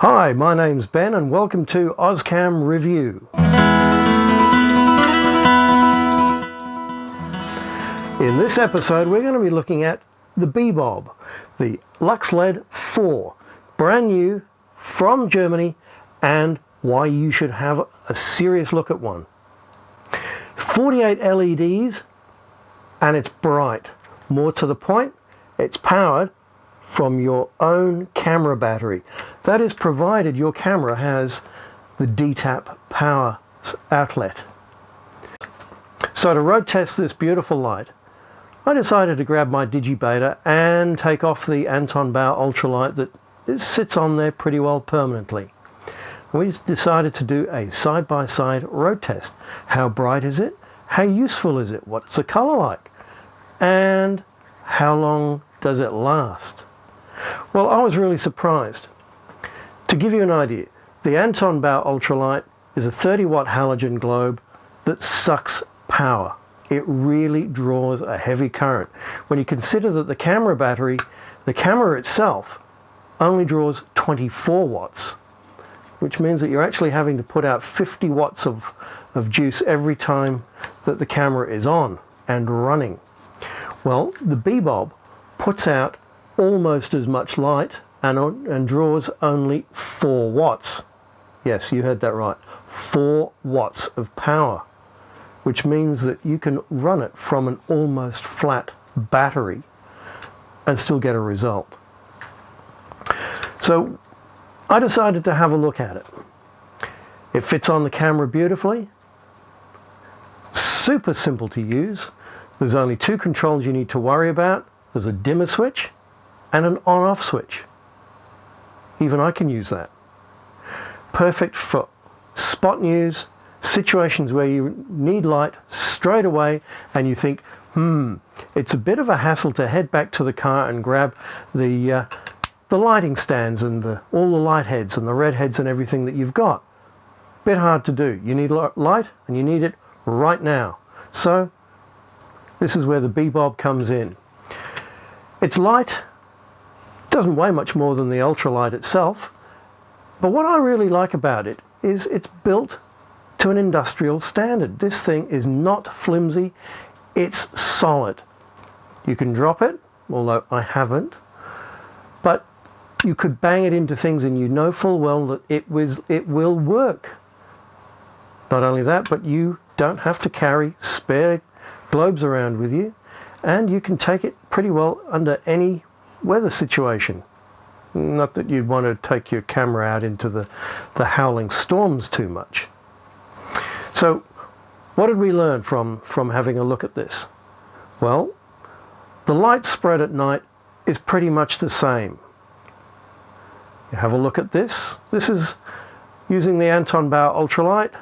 Hi, my name's Ben and welcome to Auscam Review. In this episode we're going to be looking at the Beebob, the LUX LED 4, brand new from Germany, and why you should have a serious look at one. 48 LEDs and it's bright. More to the point, it's powered from your own camera battery. That is provided your camera has the DTAP power outlet. So to road test this beautiful light, I decided to grab my DigiBeta and take off the Anton Bauer ultralight that sits on there pretty well permanently. We just decided to do a side-by-side road test. How bright is it? How useful is it? What's the color like? And how long does it last? Well, I was really surprised. To give you an idea, the Anton Bauer ultralight is a 30-watt halogen globe that sucks power. It really draws a heavy current. When you consider that the camera battery, the camera itself, only draws 24 watts, which means that you're actually having to put out 50 watts of juice every time that the camera is on and running. Well, the Beebob puts out almost as much light and draws only 4 watts. Yes, you heard that right. 4 watts of power, which means that you can run it from an almost flat battery and still get a result. So I decided to have a look at it. It fits on the camera beautifully. Super simple to use. There's only 2 controls you need to worry about. There's a dimmer switch and an on-off switch. Even I can use that. Perfect for spot news, situations where you need light straight away and you think, it's a bit of a hassle to head back to the car and grab the lighting stands and all the light heads and the red heads and everything that you've got. Bit hard to do. You need light and you need it right now. So this is where the Beebob comes in. It's light. Doesn't weigh much more than the ultralight itself, but what I really like about it is it's built to an industrial standard. This thing is not flimsy, it's solid. You can drop it, although I haven't, but you could bang it into things and you know full well that it will work. Not only that, but you don't have to carry spare globes around with you, and you can take it pretty well under any weather situation. Not that you'd want to take your camera out into the howling storms too much. So what did we learn from having a look at this? Well, the light spread at night is pretty much the same. You have a look at this. This is using the Anton Bauer ultralight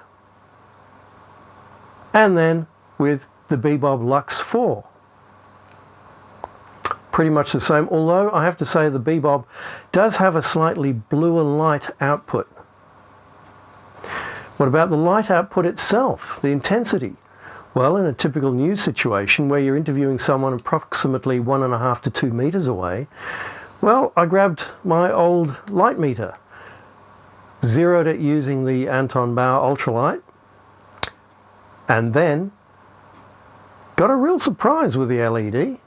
and then with the Beebob LUX 4. Pretty much the same, although I have to say the Beebob does have a slightly bluer light output. What about the light output itself, the intensity? Well, in a typical news situation where you're interviewing someone approximately 1.5 to 2 meters away, well, I grabbed my old light meter, zeroed it using the Anton Bauer ultralight, and then got a real surprise with the LED.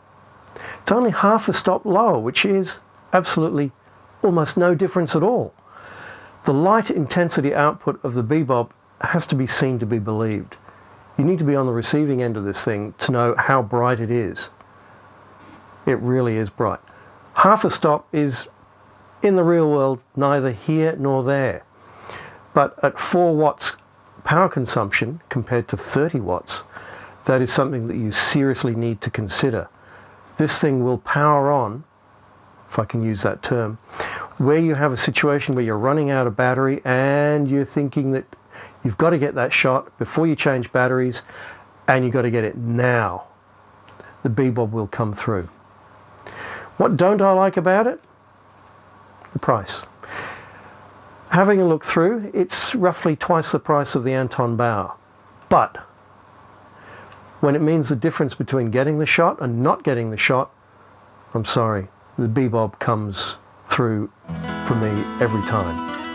It's only half a stop lower, which is absolutely almost no difference at all. The light intensity output of the Beebob has to be seen to be believed. You need to be on the receiving end of this thing to know how bright it is. It really is bright. Half a stop is, in the real world, neither here nor there. But at 4 watts power consumption compared to 30 watts, that is something that you seriously need to consider. This thing will power on, if I can use that term, where you have a situation where you're running out of battery and you're thinking that you've got to get that shot before you change batteries and you've got to get it now. The Beebob will come through. What don't I like about it? The price. Having a look through, it's roughly twice the price of the Anton Bauer. But when it means the difference between getting the shot and not getting the shot, I'm sorry, the Beebob comes through for me every time.